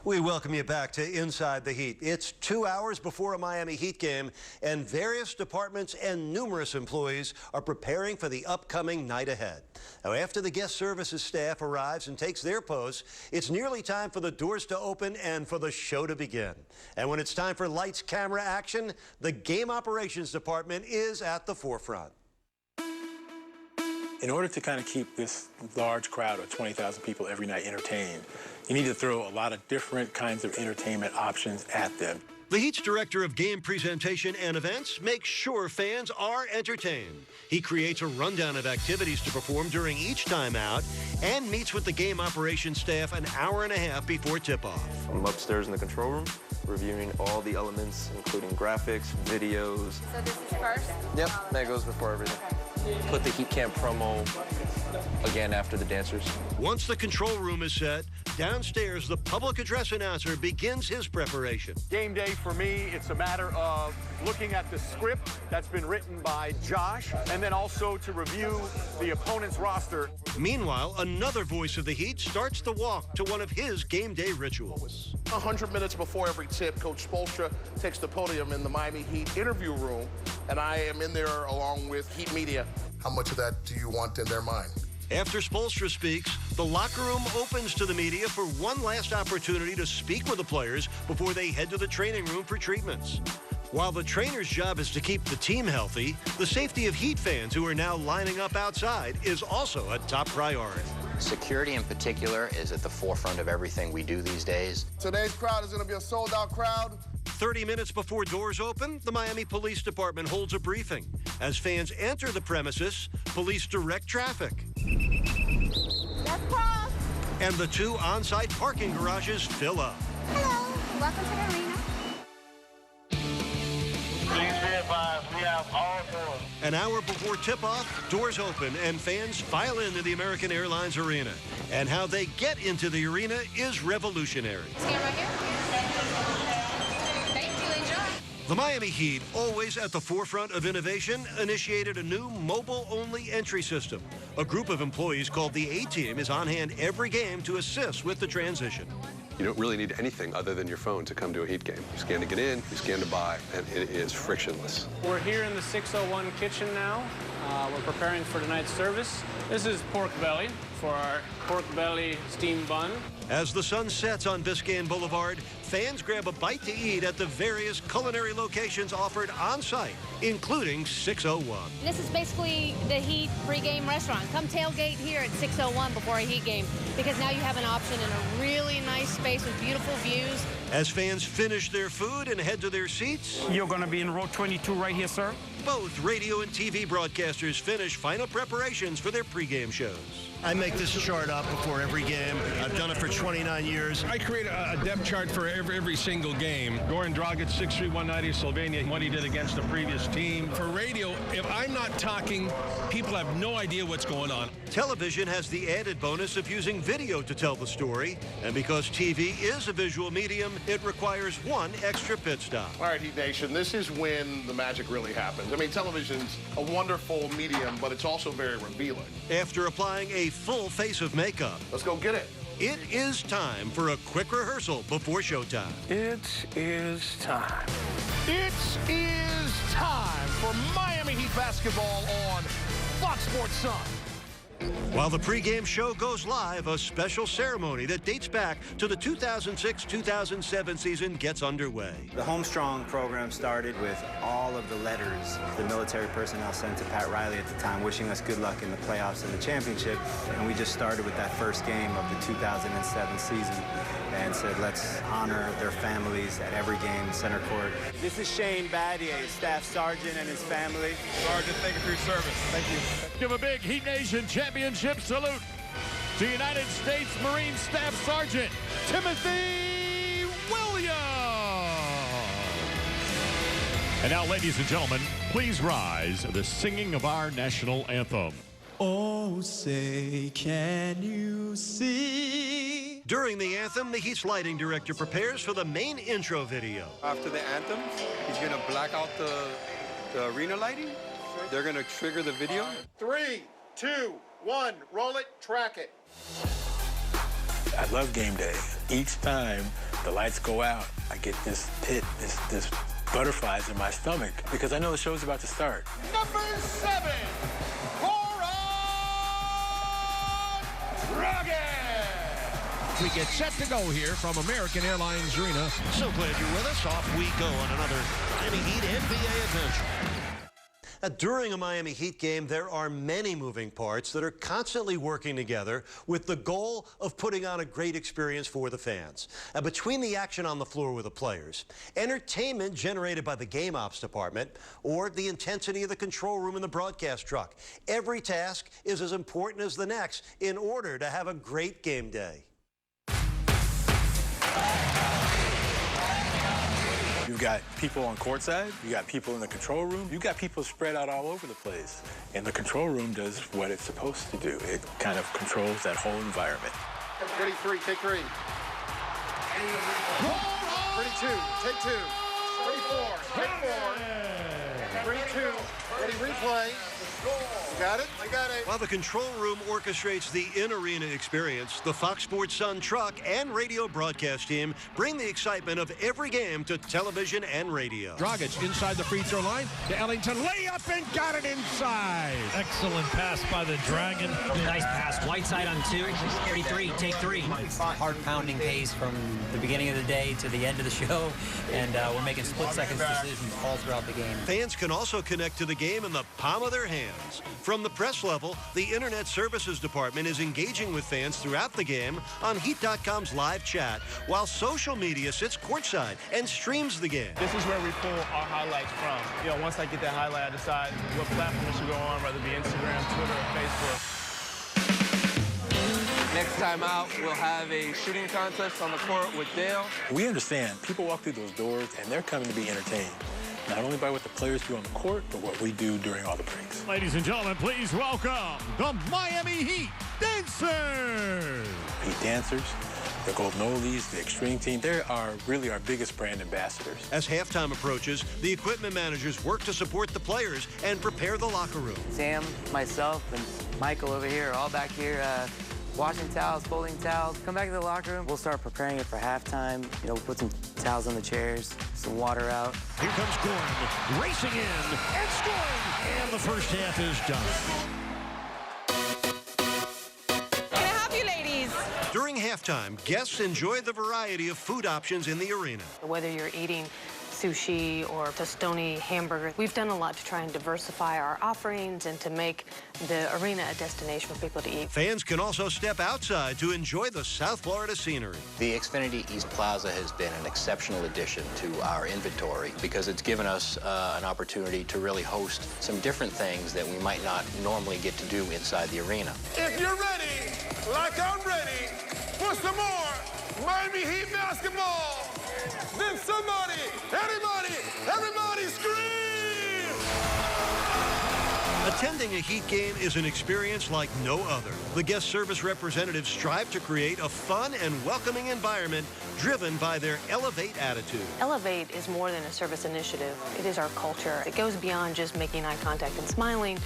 We welcome you back to Inside the Heat. It's 2 hours before a Miami Heat game, and various departments and numerous employees are preparing for the upcoming night ahead. Now, after the guest services staff arrives and takes their posts, it's nearly time for the doors to open and for the show to begin. And when it's time for lights, camera, action, the game operations department is at the forefront. In order to kind of keep this large crowd of 20,000 people every night entertained, you need to throw a lot of different kinds of entertainment options at them. The Heat's director of game presentation and events makes sure fans are entertained. He creates a rundown of activities to perform during each timeout and meets with the game operations staff an hour and a half before tip-off. I'm upstairs in the control room, reviewing all the elements, including graphics, videos. So this is first? Yep, that goes before everything. Put the Heat Camp promo again after the dancers. Once the control room is set, downstairs the public address announcer begins his preparation. Game day for me, it's a matter of looking at the script that's been written by Josh, and then also to review the opponent's roster. Meanwhile, another voice of the Heat starts the walk to one of his game day rituals. 100 minutes before every tip, Coach Spoelstra takes the podium in the Miami Heat interview room, and I am in there along with Heat Media. How much of that do you want in their mind? After Spoelstra speaks, the locker room opens to the media for one last opportunity to speak with the players before they head to the training room for treatments. While the trainer's job is to keep the team healthy, the safety of Heat fans who are now lining up outside is also a top priority. Security in particular is at the forefront of everything we do these days. Today's crowd is going to be a sold-out crowd. 30 minutes before doors open, the Miami Police Department holds a briefing. As fans enter the premises, police direct traffic. Let's cross. And the two on-site parking garages fill up. Hello, welcome to the arena. Please be advised, we have all doors. An hour before tip-off, doors open and fans file into the American Airlines Arena. And how they get into the arena is revolutionary. Stand right here. Thank you, enjoy. The Miami Heat, always at the forefront of innovation, initiated a new mobile-only entry system. A group of employees called the A-Team is on hand every game to assist with the transition. You don't really need anything other than your phone to come to a Heat game. You scan to get in, you scan to buy, and it is frictionless. We're here in the 601 kitchen now. We're preparing for tonight's service. This is pork belly for our pork belly steam bun. As the sun sets on Biscayne Boulevard, fans grab a bite to eat at the various culinary locations offered on-site, including 601. This is basically the Heat pregame restaurant. Come tailgate here at 601 before a Heat game, because now you have an option in a really nice space with beautiful views. As fans finish their food and head to their seats, You're going to be in row 22 right here, sir. both radio and TV broadcasters finish final preparations for their pregame shows. I make this chart up before every game. I've done it for 29 years. I create a depth chart for every single game. Goran Dragic, 6'3", 190, Slovenia, what he did against the previous team. For radio, if I'm not talking, people have no idea what's going on. Television has the added bonus of using video to tell the story, and because TV is a visual medium, it requires one extra pit stop. All right, Heat Nation, this is when the magic really happens. I mean, television's a wonderful medium, but it's also very revealing. After applying a full face of makeup, Let's go get it. it is time for a quick rehearsal before showtime. It is time. It is time for Miami Heat basketball on Fox Sports Sun. While the pregame show goes live, a special ceremony that dates back to the 2006-2007 season gets underway. The Homestrong program started with all of the letters the military personnel sent to Pat Riley at the time, wishing us good luck in the playoffs and the championship. And we just started with that first game of the 2007 season and said, let's honor their families at every game, center court. This is Shane Battier, Staff Sergeant, and his family. Sergeant, thank you for your service. Thank you. Give a big Heat Nation championship salute to United States Marine Staff Sergeant Timothy Williams. And now, ladies and gentlemen, please rise to the singing of our national anthem. Oh, say, can you see? During the anthem, the Heat's lighting director prepares for the main intro video. After the anthem, he's going to black out the arena lighting. They're going to trigger the video. 3, 2, 1, roll it, track it. I love game day. Each time the lights go out, I get this pit, this butterflies in my stomach because I know the show's about to start. Number 7, Cora Dragon. We get set to go here from American Airlines Arena. So glad you're with us. Off we go on another Miami Heat NBA adventure. During a Miami Heat game, there are many moving parts that are constantly working together with the goal of putting on a great experience for the fans. Between the action on the floor with the players, entertainment generated by the game ops department, or the intensity of the control room in the broadcast truck, every task is as important as the next in order to have a great game day. You've got people on courtside, you got people in the control room, you got people spread out all over the place. And the control room does what it's supposed to do. It kind of controls that whole environment. Ready, 3, take 3. Ready, 2, take 2. Ready, 4, take 4. 3, 2, ready, replay. You got it? I got it. While the control room orchestrates the in-arena experience, the Fox Sports Sun truck and radio broadcast team bring the excitement of every game to television and radio. Dragic inside the free throw line to Ellington. Layup and got it inside. Excellent pass by the Dragon. Nice pass. Whiteside on 2. 33, take 3. Heart-pounding pace from the beginning of the day to the end of the show, and we're making split-second decisions all throughout the game. Fans can also connect to the game in the palm of their hands. From the press level, the Internet Services Department is engaging with fans throughout the game on Heat.com's live chat, while social media sits courtside and streams the game. This is where we pull our highlights from. You know, once I get that highlight, I decide what platform it should go on, whether it be Instagram, Twitter, or Facebook. Next time out, we'll have a shooting contest on the court with Dale. We understand people walk through those doors and they're coming to be entertained. Not only by what the players do on the court, but what we do during all the breaks. Ladies and gentlemen, please welcome the Miami Heat Dancers. Heat Dancers, the Golden Oldies, the Extreme Team, they are really our biggest brand ambassadors. As halftime approaches, the equipment managers work to support the players and prepare the locker room. Sam, myself, and Michael over here are all back here washing towels, folding towels. Come back to the locker room. We'll start preparing it for halftime. You know, we'll put some towels on the chairs, some water out. Here comes Gordon, racing in and scoring. And the first half is done. Can I help you, ladies? During halftime, guests enjoy the variety of food options in the arena. Whether you're eating sushi or tostoni hamburger, we've done a lot to try and diversify our offerings and to make the arena a destination for people to eat. Fans can also step outside to enjoy the South Florida scenery. The Xfinity East Plaza has been an exceptional addition to our inventory because it's given us an opportunity to really host some different things that we might not normally get to do inside the arena. If you're ready, like I'm ready, for some more Miami Heat basketball, then somebody, everybody scream! Attending a Heat game is an experience like no other. The guest service representatives strive to create a fun and welcoming environment driven by their Elevate attitude. Elevate is more than a service initiative. It is our culture. It goes beyond just making eye contact and smiling.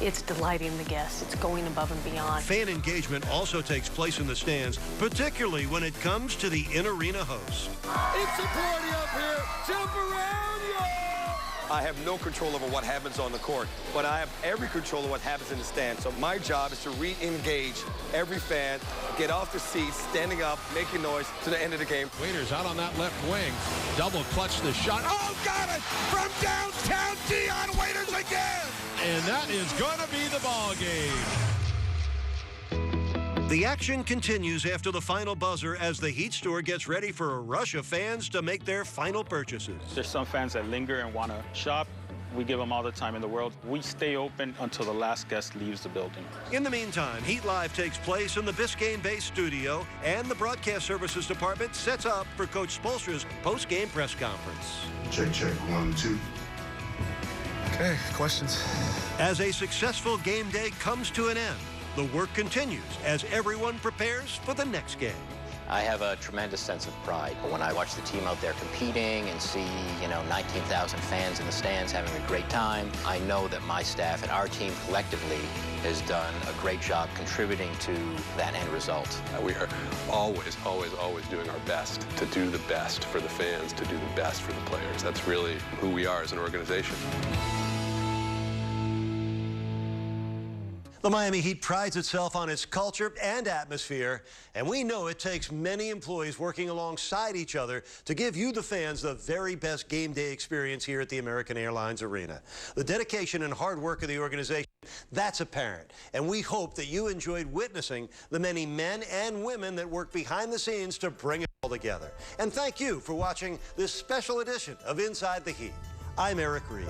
It's delighting the guests. It's going above and beyond. Fan engagement also takes place in the stands, particularly when it comes to the in-arena host. It's a party up here. Jump around, y'all! I have no control over what happens on the court, but I have every control of what happens in the stands. So my job is to re-engage every fan, get off the seats, standing up, making noise to the end of the game. Waiters out on that left wing. Double clutch the shot. Oh, got it! From downtown, Dion Waiters again! And that is going to be the ball game. The action continues after the final buzzer as the Heat store gets ready for a rush of fans to make their final purchases. There's some fans that linger and want to shop. We give them all the time in the world. We stay open until the last guest leaves the building. In the meantime, Heat Live takes place in the Biscayne-based studio, and the broadcast services department sets up for Coach Spoelstra's post-game press conference. Check, 1, 2. Okay, questions? As a successful game day comes to an end, the work continues as everyone prepares for the next game. I have a tremendous sense of pride when I watch the team out there competing and see, 19,000 fans in the stands having a great time. I know that my staff and our team collectively has done a great job contributing to that end result. We are always, always, always doing our best to do the best for the fans, to do the best for the players. That's really who we are as an organization. The Miami Heat prides itself on its culture and atmosphere, and we know it takes many employees working alongside each other to give you, the fans, the very best game day experience here at the American Airlines Arena. The dedication and hard work of the organization, that's apparent, and we hope that you enjoyed witnessing the many men and women that work behind the scenes to bring it all together. And thank you for watching this special edition of Inside the Heat. I'm Eric Reed.